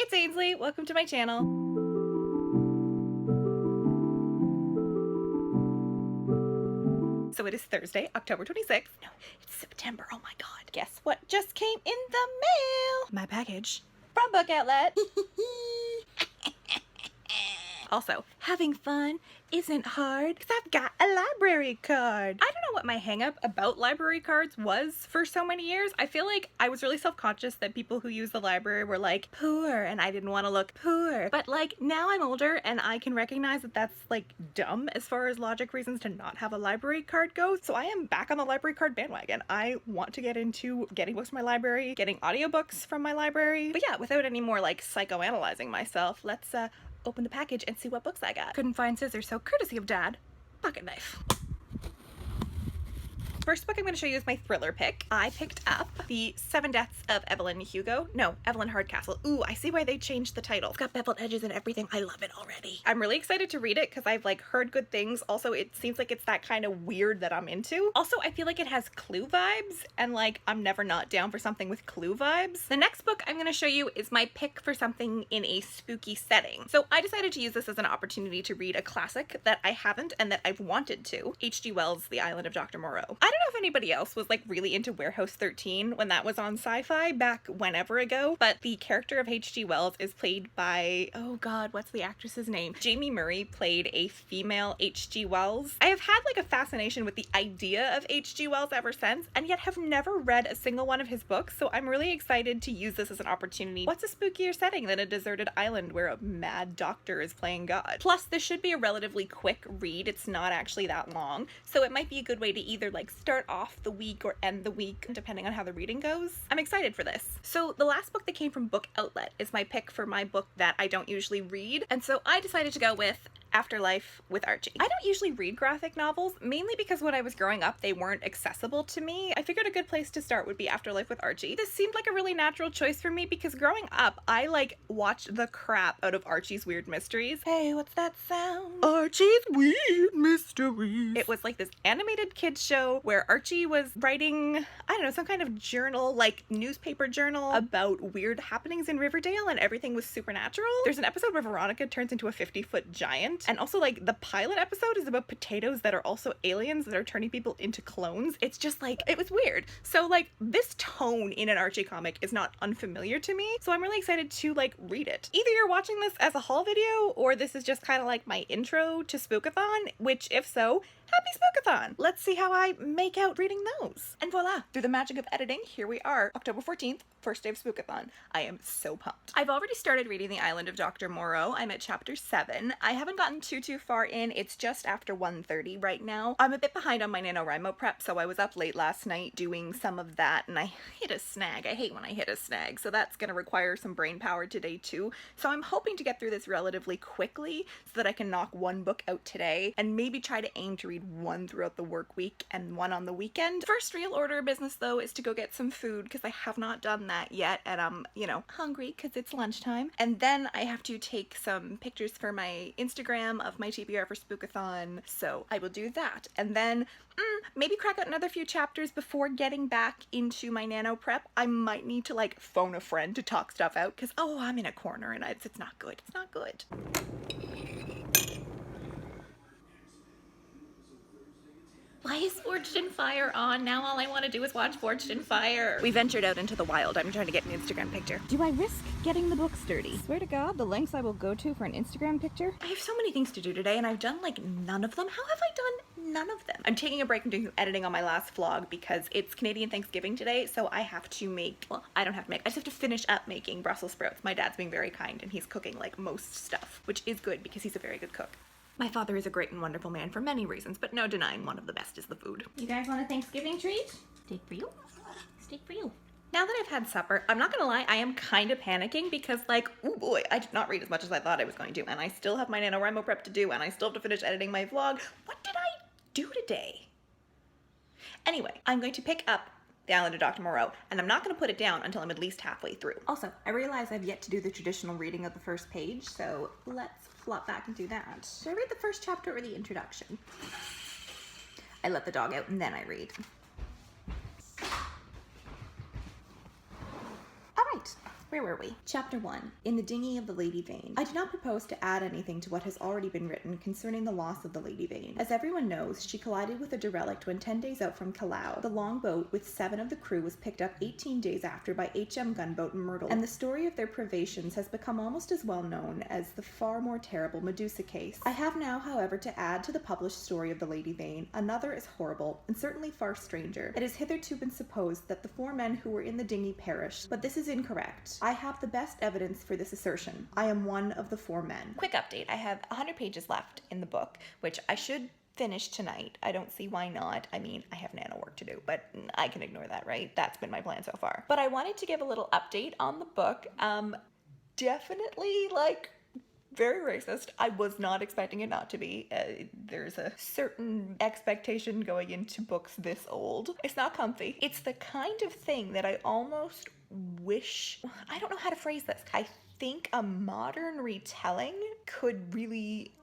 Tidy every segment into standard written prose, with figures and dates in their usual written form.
it's Ainsley. Welcome to my channel. So it is Thursday, October 26th. No, it's September. Oh my god. Guess what just came in the mail? My package from Book Outlet. Also, having fun isn't hard because I've got a library card. I don't know what my hang-up about library cards was for so many years. I feel like I was really self-conscious that people who use the library were like poor and I didn't want to look poor. But like now I'm older and I can recognize that that's like dumb as far as logic reasons to not have a library card goes. So I am back on the library card bandwagon. I want to get into getting books from my library, getting audiobooks from my library. But yeah, without any more like psychoanalyzing myself, let's open the package and see what books I got. Couldn't find scissors, so courtesy of Dad, pocket knife. First book I'm going to show you is my thriller pick. I picked up The Seven Deaths of Evelyn Hugo. No, Evelyn Hardcastle. Ooh, I see why they changed the title. It's got beveled edges and everything. I love it already. I'm really excited to read it because I've like heard good things. Also, it seems like it's that kind of weird that I'm into. Also, I feel like it has Clue vibes and like I'm never not down for something with Clue vibes. The next book I'm going to show you is my pick for something in a spooky setting. So I decided to use this as an opportunity to read a classic that I haven't and that I've wanted to. H.G. Wells' The Island of Dr. Moreau. I don't know if anybody else was like really into Warehouse 13 when that was on Sci-Fi back whenever ago, but the character of H.G. Wells is played by, oh god, what's the actress's name? Jamie Murray played a female H.G. Wells. I have had like a fascination with the idea of H.G. Wells ever since, and yet have never read a single one of his books, so I'm really excited to use this as an opportunity. What's a spookier setting than a deserted island where a mad doctor is playing God? Plus, this should be a relatively quick read. It's not actually that long, so it might be a good way to either like start off the week or end the week depending on how the reading goes. I'm excited for this. So the last book that came from Book Outlet is my pick for my book that I don't usually read, and so I decided to go with Afterlife with Archie. I don't usually read graphic novels, mainly because when I was growing up they weren't accessible to me. I figured a good place to start would be Afterlife with Archie. This seemed like a really natural choice for me because growing up I like watched the crap out of Archie's Weird Mysteries. Hey, what's that sound? Archie's Weird Mysteries. It was like this animated kids show where Archie was writing, I don't know, some kind of journal, like newspaper journal about weird happenings in Riverdale, and everything was supernatural. There's an episode where Veronica turns into a 50-foot giant. And also like the pilot episode is about potatoes that are also aliens that are turning people into clones. It's just like, it was weird. So like this tone in an Archie comic is not unfamiliar to me. So I'm really excited to like read it. Either you're watching this as a haul video or this is just kind of like my intro to Spookathon, which if so, happy Spookathon! Let's see how I make out reading those. And voila! Through the magic of editing, here we are, October 14th, first day of Spookathon. I am so pumped. I've already started reading The Island of Dr. Moreau. I'm at chapter 7. I haven't gotten too far in. It's just after 1:30 right now. I'm a bit behind on my NaNoWriMo prep, so I was up late last night doing some of that, and I hit a snag. I hate when I hit a snag, so that's gonna require some brain power today too. So I'm hoping to get through this relatively quickly so that I can knock one book out today, and maybe try to aim to read one throughout the work week and one on the weekend. First real order of business though is to go get some food because I have not done that yet, and I'm, you know, hungry because it's lunchtime. And then I have to take some pictures for my Instagram of my TBR for Spookathon, so I will do that. And then maybe crack out another few chapters before getting back into my nano prep. I might need to like phone a friend to talk stuff out because, oh, I'm in a corner and it's not good. It's not good. Why is Forged in Fire on? Now all I want to do is watch Forged in Fire. We ventured out into the wild. I'm trying to get an Instagram picture. Do I risk getting the book sturdy? Swear to God, the lengths I will go to for an Instagram picture. I have so many things to do today and I've done like none of them. How have I done none of them? I'm taking a break from doing some editing on my last vlog because it's Canadian Thanksgiving today, so I have to make, well, I don't have to make, I just have to finish up making Brussels sprouts. My dad's being very kind and he's cooking like most stuff, which is good because he's a very good cook. My father is a great and wonderful man for many reasons, but no denying one of the best is the food. You guys want a Thanksgiving treat? Steak for you. Steak for you. Now that I've had supper, I'm not gonna lie, I am kind of panicking because like, oh boy, I did not read as much as I thought I was going to, and I still have my NaNoWriMo prep to do, and I still have to finish editing my vlog. What did I do today? Anyway, I'm going to pick up The Island of Dr. Moreau, and I'm not going to put it down until I'm at least halfway through. Also, I realize I've yet to do the traditional reading of the first page, so let's flop back and do that. Should I read the first chapter or the introduction? I let the dog out and then I read. All right, Where were we? Chapter 1. In the Dinghy of the Lady Vane. I do not propose to add anything to what has already been written concerning the loss of the Lady Vane. As everyone knows, she collided with a derelict when 10 days out from Callao. The longboat with 7 of the crew was picked up 18 days after by HM gunboat Myrtle, and the story of their privations has become almost as well known as the far more terrible Medusa case. I have now, however, to add to the published story of the Lady Vane another as horrible, and certainly far stranger. It has hitherto been supposed that the 4 men who were in the dinghy perished, but this is incorrect. I have the best evidence for this assertion. I am one of the 4 men. Quick update, I have 100 pages left in the book, which I should finish tonight. I don't see why not. I mean, I have nano work to do, but I can ignore that, right? That's been my plan so far. But I wanted to give a little update on the book. Definitely, like, very racist. I was not expecting it not to be. There's a certain expectation going into books this old. It's not comfy. It's the kind of thing that I almost wish, I don't know how to phrase this. I think a modern retelling could really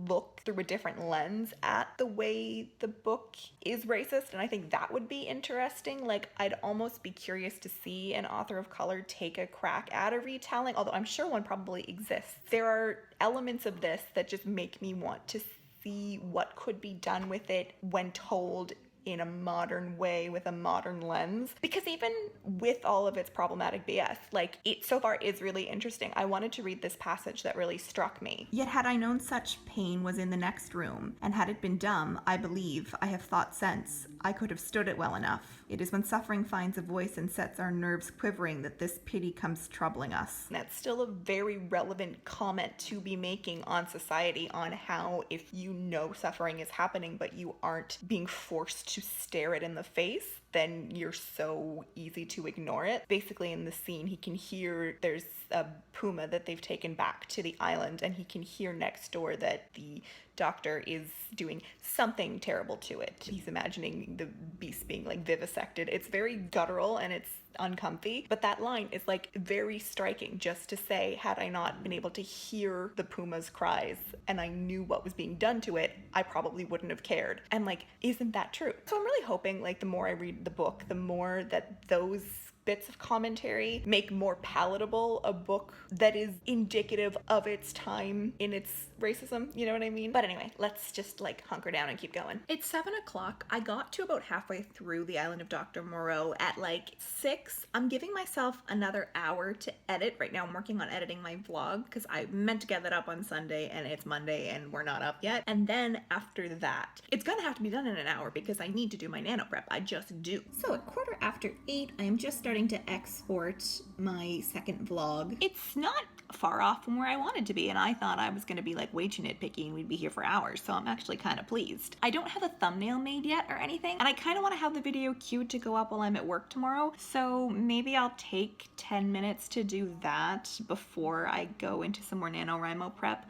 look through a different lens at the way the book is racist, and I think that would be interesting. Like, I'd almost be curious to see an author of color take a crack at a retelling, although I'm sure one probably exists. There are elements of this that just make me want to see what could be done with it when told in a modern way with a modern lens, because even with all of its problematic BS, like, it so far is really interesting. I wanted to read this passage that really struck me. Yet had I known such pain was in the next room, and had it been dumb, I believe, I have thought since, I could have stood it well enough. It is when suffering finds a voice and sets our nerves quivering that this pity comes troubling us. That's still a very relevant comment to be making on society, on how if you know suffering is happening but you aren't being forced to stare it in the face, then you're so easy to ignore it. Basically, in the scene, he can hear there's a puma that they've taken back to the island, and he can hear next door that the doctor is doing something terrible to it. He's imagining the beast being like vivisected. It's very guttural and it's uncomfy, but that line is like very striking, just to say, had I not been able to hear the puma's cries and I knew what was being done to it, I probably wouldn't have cared. And like, isn't that true? So I'm really hoping, like, the more I read the book, the more that those bits of commentary make more palatable a book that is indicative of its time in its racism, you know what I mean? But anyway, let's just like hunker down and keep going. It's 7 o'clock. I got to about halfway through the Island of Dr. Moreau at like 6. I'm giving myself another hour to edit. Right now I'm working on editing my vlog because I meant to get that up on Sunday and it's Monday and we're not up yet. And then after that, it's gonna have to be done in an hour because I need to do my nano prep. I just do. So at 8:15, I am just starting to export my second vlog. It's not far off from where I wanted to be, and I thought I was going to be like way too nitpicky and we'd be here for hours, so I'm actually kind of pleased. I don't have a thumbnail made yet or anything, and I kind of want to have the video queued to go up while I'm at work tomorrow, so maybe I'll take 10 minutes to do that before I go into some more NaNoWriMo prep.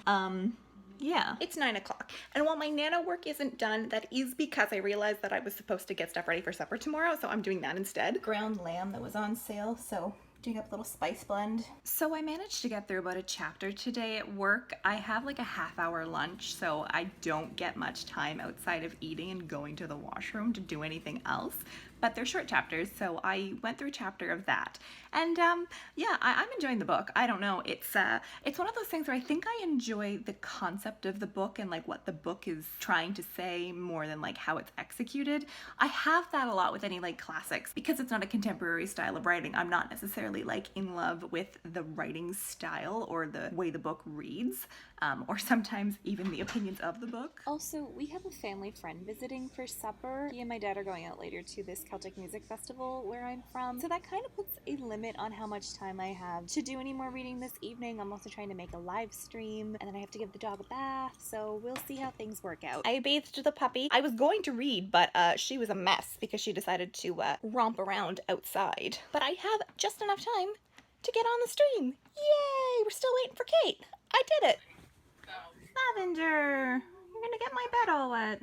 Yeah. It's 9 o'clock. And while my nano work isn't done, that is because I realized that I was supposed to get stuff ready for supper tomorrow, so I'm doing that instead. Ground lamb that was on sale, so doing up a little spice blend. So I managed to get through about a chapter today at work. I have like a half-hour lunch, so I don't get much time outside of eating and going to the washroom to do anything else. But they're short chapters, so I went through a chapter of that. And yeah, I'm enjoying the book. I don't know, it's one of those things where I think I enjoy the concept of the book and like what the book is trying to say more than like how it's executed. I have that a lot with any like classics. Because it's not a contemporary style of writing, I'm not necessarily like in love with the writing style or the way the book reads, or sometimes even the opinions of the book. Also, we have a family friend visiting for supper. He and my dad are going out later to this Celtic music festival where I'm from, so that kind of puts a limit on how much time I have to do any more reading this evening. I'm also trying to make a live stream, and then I have to give the dog a bath, so we'll see how things work out. I bathed the puppy. I was going to read, but she was a mess because she decided to romp around outside. But I have just enough time to get on the stream. Yay! We're still waiting for Kate. I did it. Lavender, you're gonna get my bed all wet.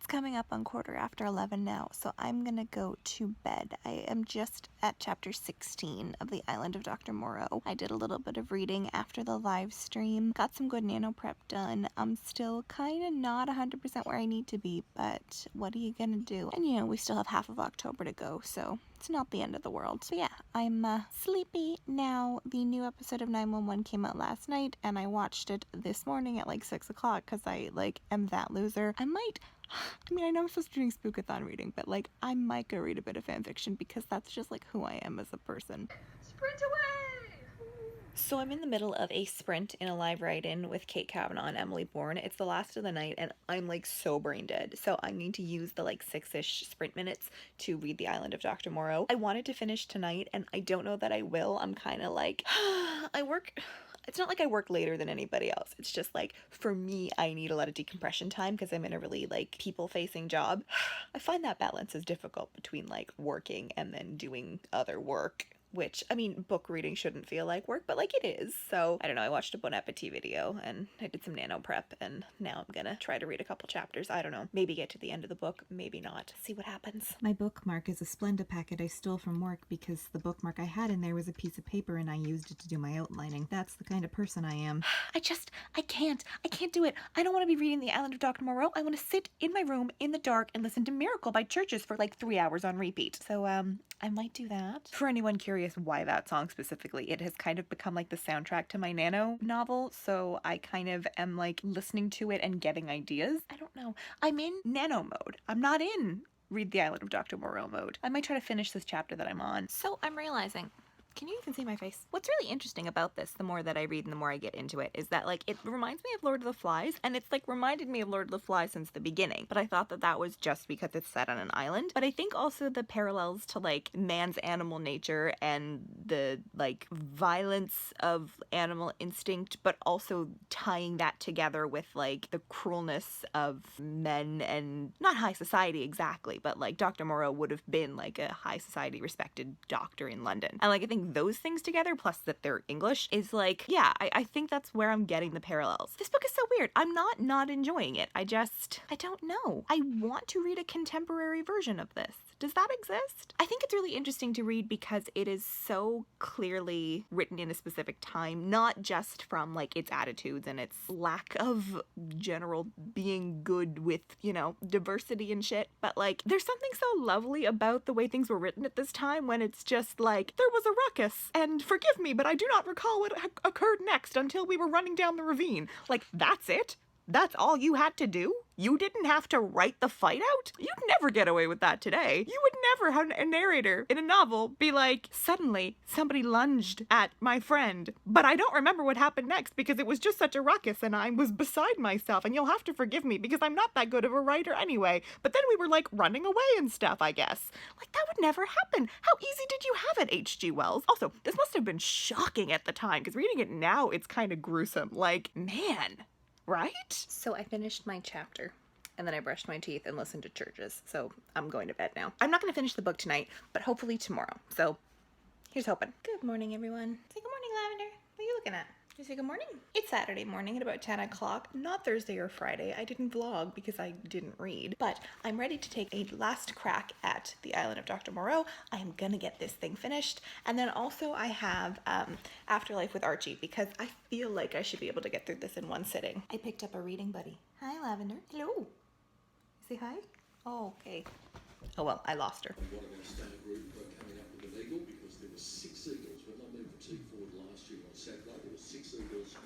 It's coming up on 11:15 now, so I'm gonna go to bed. I am just at chapter 16 of The Island of Dr. Moreau. I did a little bit of reading after the live stream, got some good nano prep done. I'm still kind of not 100% where I need to be, but what are you gonna do? And you know, we still have half of October to go, so it's not the end of the world. So yeah, I'm sleepy now. The new episode of 911 came out last night, and I watched it this morning at like 6 o'clock because I like am that loser. I mean, I know I'm supposed to be doing spookathon reading, but like I might go read a bit of fan fiction because that's just like who I am as a person. Sprint away! So I'm in the middle of a sprint in a live write-in with Kate Kavanaugh and Emily Bourne. It's the last of the night and I'm like so brain dead. So I'm going to use the like 6-ish sprint minutes to read The Island of Dr. Moreau. I wanted to finish tonight and I don't know that I will. I'm kind of like, it's not like I work later than anybody else. It's just like, for me, I need a lot of decompression time because I'm in a really like people-facing job. I find that balance is difficult between like working and then doing other work. Which, I mean, book reading shouldn't feel like work, but like it is. So, I don't know, I watched a Bon Appetit video and I did some nano prep and now I'm gonna try to read a couple chapters. I don't know, maybe get to the end of the book, maybe not. See what happens. My bookmark is a Splenda packet I stole from work because the bookmark I had in there was a piece of paper and I used it to do my outlining. That's the kind of person I am. I can't do it. I don't want to be reading The Island of Dr. Moreau. I want to sit in my room in the dark and listen to Miracle by Churches for like 3 hours on repeat. So, I might do that. For anyone curious why that song specifically, it has kind of become like the soundtrack to my nano novel, so I kind of am like listening to it and getting ideas. I don't know. I'm in nano mode. I'm not in read The Island of Dr. Moreau mode. I might try to finish this chapter that I'm on. So I'm realizing, can you even see my face? What's really interesting about this, the more that I read and the more I get into it, is that like it reminds me of Lord of the Flies, and it's like reminded me of Lord of the Flies since the beginning. But I thought that that was just because it's set on an island. But I think also the parallels to like man's animal nature and the like violence of animal instinct, but also tying that together with like the cruelness of men and not high society exactly, but like Dr. Moreau would have been like a high society respected doctor in London. And like I think those things together, plus that they're English, is like, yeah, I think that's where I'm getting the parallels. This book is so weird. I'm not enjoying it. I don't know. I want to read a contemporary version of this. Does that exist? I think it's really interesting to read because it is so clearly written in a specific time, not just from like its attitudes and its lack of general being good with, you know, diversity and shit, but like there's something so lovely about the way things were written at this time when it's just like, there was a ruckus, and forgive me, but I do not recall what occurred next until we were running down the ravine. Like, that's it? That's all you had to do? You didn't have to write the fight out? You'd never get away with that today. You would never have a narrator in a novel be like, suddenly somebody lunged at my friend, but I don't remember what happened next because it was just such a ruckus and I was beside myself, and you'll have to forgive me because I'm not that good of a writer anyway. But then we were like running away and stuff, I guess. Like, that would never happen. How easy did you have it, H.G. Wells? Also, this must have been shocking at the time because reading it now, it's kind of gruesome. Like, man. Right? So I finished my chapter and then I brushed my teeth and listened to Churches. So I'm going to bed now. I'm not going to finish the book tonight, but hopefully tomorrow. So here's hoping. Good morning, everyone. Say good morning, Lavender. What are you looking at? Did you say good morning? It's Saturday morning at about 10 o'clock, not Thursday or Friday. I didn't vlog because I didn't read, but I'm ready to take a last crack at The Island of Dr. Moreau. I am gonna get this thing finished. And then also I have Afterlife with Archie because I feel like I should be able to get through this in one sitting. I picked up a reading buddy. Hi, Lavender. Hello. Say hi? Oh, okay. Oh well, I lost her. One of our state group coming up with an eagle because there were 6 eagles. When I moved to T4 last year on Saturday, there were 6 eagles.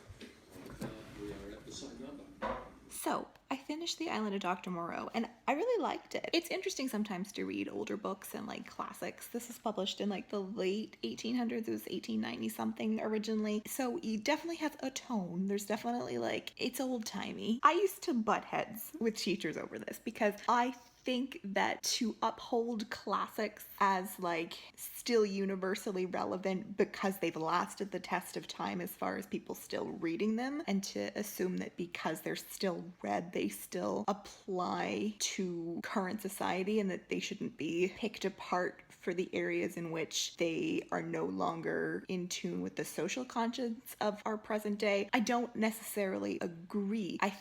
We are at the same number. So, I finished The Island of Dr. Moreau, and I really liked it. It's interesting sometimes to read older books and, like, classics. This was published in, like, the late 1800s. It was 1890 something originally. So, it definitely has a tone. There's definitely, like, it's old-timey. I used to butt heads with teachers over this because I think that to uphold classics as like still universally relevant because they've lasted the test of time as far as people still reading them, and to assume that because they're still read, they still apply to current society and that they shouldn't be picked apart for the areas in which they are no longer in tune with the social conscience of our present day. I don't necessarily agree. I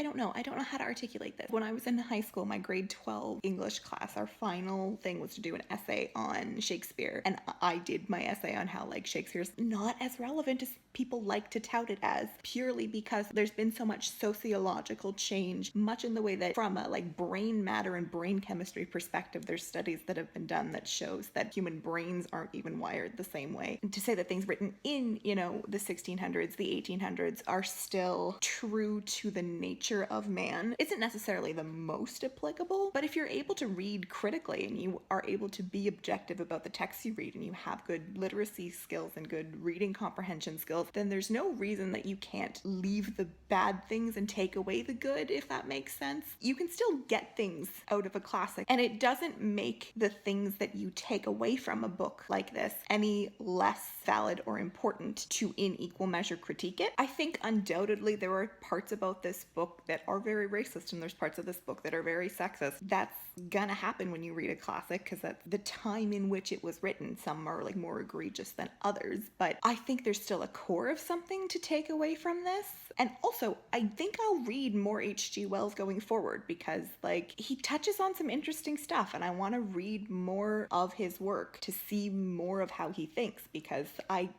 don't know how to articulate this. When I was in high school, my grade 12 English class, our final thing was to do an essay on Shakespeare. And I did my essay on how like Shakespeare's not as relevant as people like to tout it as, purely because there's been so much sociological change, much in the way that from a like brain matter and brain chemistry perspective, there's studies that have been done that shows that human brains aren't even wired the same way. And to say that things written in, the 1600s, the 1800s are still true to the nature of man isn't necessarily the most applicable. But if you're able to read critically and you are able to be objective about the texts you read and you have good literacy skills and good reading comprehension skills, then there's no reason that you can't leave the bad things and take away the good, if that makes sense. You can still get things out of a classic, and it doesn't make the things that you take away from a book like this any less valid or important to in equal measure critique it. I think undoubtedly there are parts about this book that are very racist, and there's parts of this book that are very sexist. That's gonna happen when you read a classic because that's the time in which it was written. Some are like more egregious than others, but I think there's still a core of something to take away from this. And also, I think I'll read more H.G. Wells going forward because like he touches on some interesting stuff, and I want to read more of his work to see more of how he thinks, because I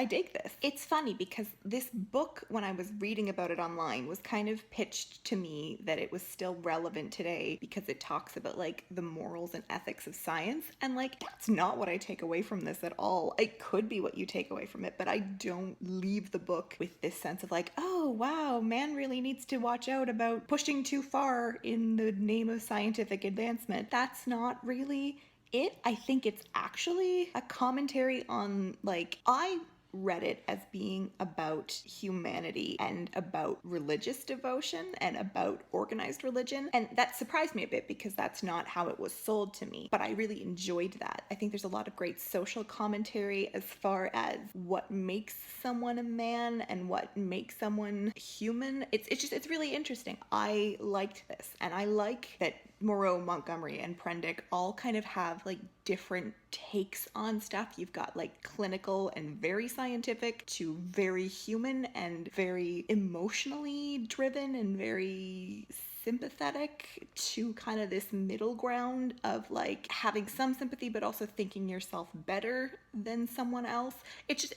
dig this. It's funny because this book, when I was reading about it online, was kind of pitched to me that it was still relevant today because it talks about like the morals and ethics of science. And like, that's not what I take away from this at all. It could be what you take away from it, but I don't leave the book with this sense of like, oh wow, man really needs to watch out about pushing too far in the name of scientific advancement. That's not really it. I think it's actually a commentary on like, I read it as being about humanity and about religious devotion and about organized religion. And that surprised me a bit because that's not how it was sold to me. But I really enjoyed that. I think there's a lot of great social commentary as far as what makes someone a man and what makes someone human. It's really interesting. I liked this, and I like that Moreau, Montgomery, and Prendick all kind of have like different takes on stuff. You've got like clinical and very scientific to very human and very emotionally driven and very sympathetic to kind of this middle ground of like having some sympathy but also thinking yourself better than someone else. It's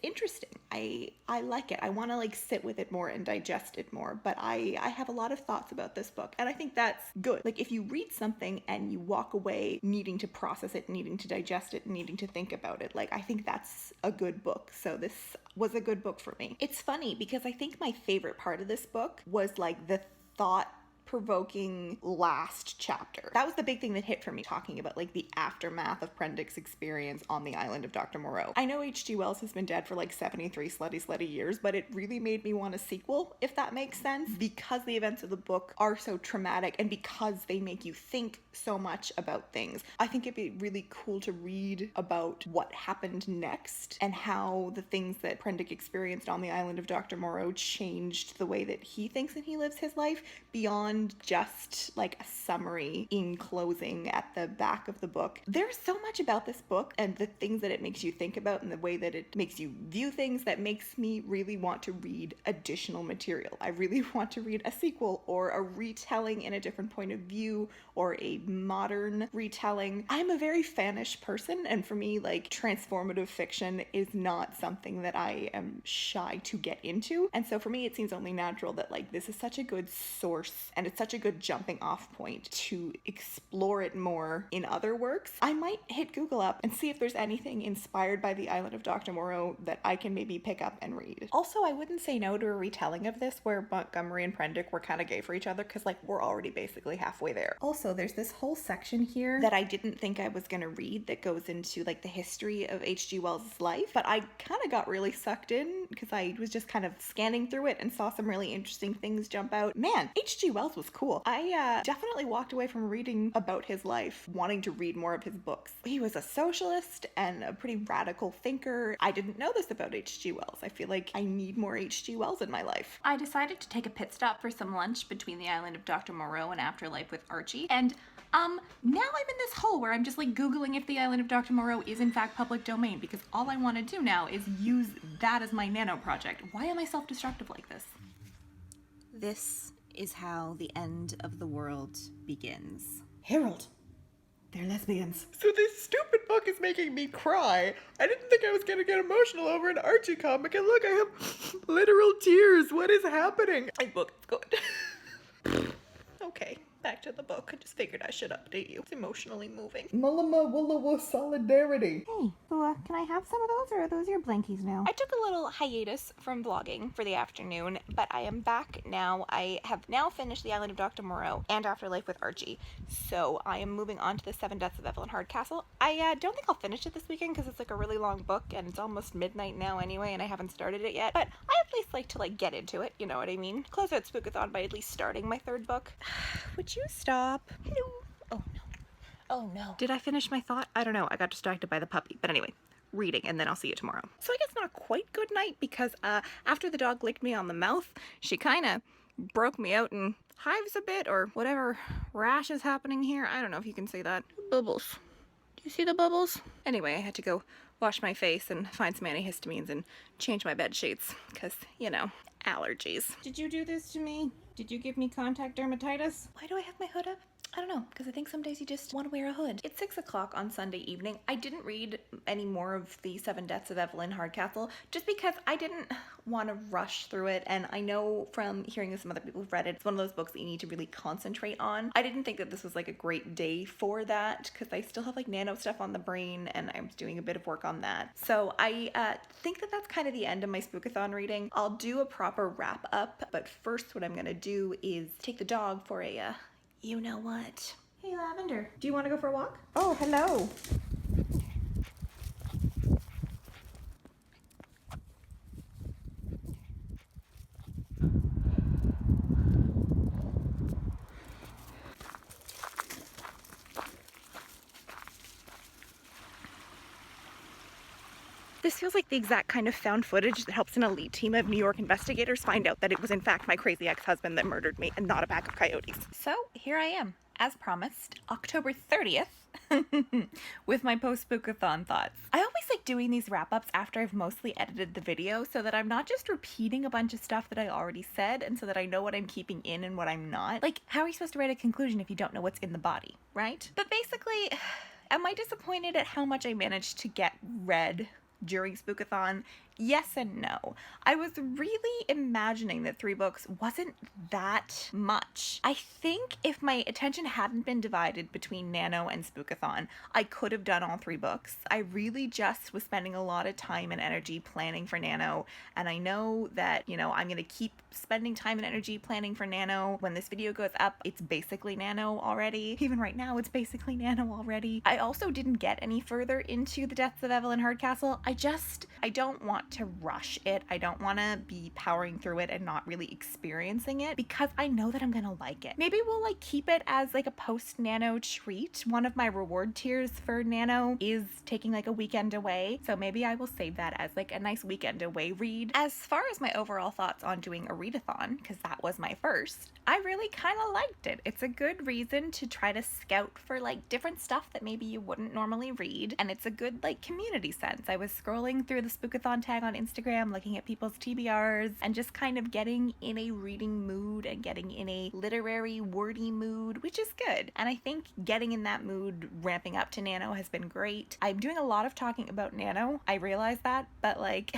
interesting. I like it. I want to like sit with it more and digest it more, but I have a lot of thoughts about this book, and I think that's good. Like if you read something and you walk away needing to process it, needing to digest it, needing to think about it, like I think that's a good book. So this was a good book for me. It's funny because I think my favorite part of this book was like the thought-provoking last chapter. That was the big thing that hit for me, talking about like the aftermath of Prendick's experience on the island of Dr. Moreau. I know H.G. Wells has been dead for like 73 slutty years, but it really made me want a sequel, if that makes sense, because the events of the book are so traumatic and because they make you think so much about things. I think it'd be really cool to read about what happened next and how the things that Prendick experienced on the island of Dr. Moreau changed the way that he thinks and he lives his life, beyond just like a summary in closing at the back of the book. There's so much about this book and the things that it makes you think about and the way that it makes you view things that makes me really want to read additional material. I really want to read a sequel or a retelling in a different point of view or a modern retelling. I'm a very fanish person, and for me, like, transformative fiction is not something that I am shy to get into. And so for me, it seems only natural that like this is such a good source and it's such a good jumping off point to explore it more in other works. I might hit Google up and see if there's anything inspired by the island of Dr. Moreau that I can maybe pick up and read. Also, I wouldn't say no to a retelling of this where Montgomery and Prendick were kind of gay for each other, because like we're already basically halfway there. Also, there's this whole section here that I didn't think I was going to read that goes into like the history of H.G. Wells' life, but I kind of got really sucked in because I was just kind of scanning through it and saw some really interesting things jump out. Man, H.G. Wells was was cool. I definitely walked away from reading about his life wanting to read more of his books. He was a socialist and a pretty radical thinker. I didn't know this about H.G. Wells. I feel like I need more H.G. Wells in my life. I decided to take a pit stop for some lunch between the Island of Dr. Moreau and Afterlife with Archie, and now I'm in this hole where I'm just like Googling if the Island of Dr. Moreau is in fact public domain, because all I want to do now is use that as my nano project. Why am I self-destructive like this? This is how the end of the world begins. Harold, they're lesbians. So this stupid book is making me cry. I didn't think I was gonna get emotional over an Archie comic, and look, I have literal tears. What is happening? My book is good. Okay. Back to the book. I just figured I should update you. It's emotionally moving. Mullama Wullawa solidarity. Hey, so can I have some of those, or are those your blankies now? I took a little hiatus from vlogging for the afternoon, but I am back now. I have now finished The Island of Dr. Moreau and Afterlife with Archie, so I am moving on to The Seven Deaths of Evelyn Hardcastle. I don't think I'll finish it this weekend because it's like a really long book and it's almost midnight now anyway, and I haven't started it yet, but I at least like to get into it, you know what I mean? Close out Spookathon by at least starting my third book. Would you stop? Hello. Oh no. Oh no. Did I finish my thought? I don't know. I got distracted by the puppy. But anyway, reading, and then I'll see you tomorrow. So I guess not quite good night, because after the dog licked me on the mouth, she kind of broke me out in hives a bit, or whatever rash is happening here. I don't know if you can see that. Bubbles. Do you see the bubbles? Anyway, I had to go wash my face and find some antihistamines and change my bed sheets, because, you know, allergies. Did you do this to me? Did you give me contact dermatitis? Why do I have my hood up? I don't know, because I think some days you just want to wear a hood. It's 6 o'clock on Sunday evening. I didn't read any more of The Seven Deaths of Evelyn Hardcastle just because I didn't want to rush through it, and I know from hearing some other people who've read it, it's one of those books that you need to really concentrate on. I didn't think that this was like a great day for that because I still have like nano stuff on the brain and I'm doing a bit of work on that. So I think that that's kind of the end of my Spookathon reading. I'll do a proper wrap up, but first what I'm gonna do is take the dog for a you know what? Hey, Lavender, do you want to go for a walk? Oh, hello. This feels like the exact kind of found footage that helps an elite team of New York investigators find out that it was in fact my crazy ex-husband that murdered me and not a pack of coyotes. So here I am, as promised, October 30th, with my post-Spookathon thoughts. I always like doing these wrap-ups after I've mostly edited the video so that I'm not just repeating a bunch of stuff that I already said, and so that I know what I'm keeping in and what I'm not. Like, how are you supposed to write a conclusion if you don't know what's in the body, right? But basically, am I disappointed at how much I managed to get read during Spookathon? Yes and no. I was really imagining that 3 books wasn't that much. I think if my attention hadn't been divided between Nano and Spookathon, I could have done all 3 books. I really just was spending a lot of time and energy planning for Nano, and I know that, you know, I'm gonna keep spending time and energy planning for Nano. When this video goes up, it's basically Nano already. Even right now, it's basically Nano already. I also didn't get any further into The Deaths of Evelyn Hardcastle. I don't want to rush it. I don't want to be powering through it and not really experiencing it because I know that I'm gonna like it. Maybe we'll like keep it as like a post-Nano treat. One of my reward tiers for Nano is taking like a weekend away, so maybe I will save that as like a nice weekend away read. As far as my overall thoughts on doing a readathon, because that was my first, I really kind of liked it. It's a good reason to try to scout for like different stuff that maybe you wouldn't normally read, and it's a good like community sense. I was scrolling through the Spookathon tag on Instagram, looking at people's TBRs, and just kind of getting in a reading mood and getting in a literary, wordy mood, which is good. And I think getting in that mood, ramping up to Nano, has been great. I'm doing a lot of talking about Nano, I realize that, but like,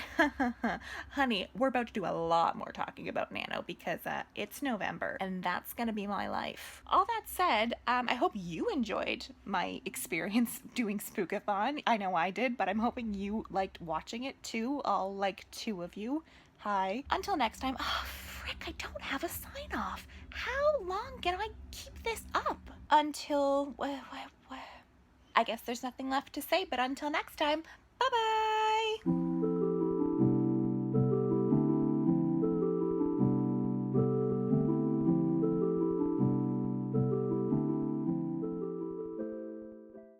honey, we're about to do a lot more talking about Nano because it's November, and that's gonna be my life. All that said, I hope you enjoyed my experience doing Spookathon. I know I did, but I'm hoping you liked watching it too. All like 2 of you. Hi. Until next time. Oh, frick, I don't have a sign off. How long can I keep this up? Until, I guess there's nothing left to say, but until next time, bye-bye.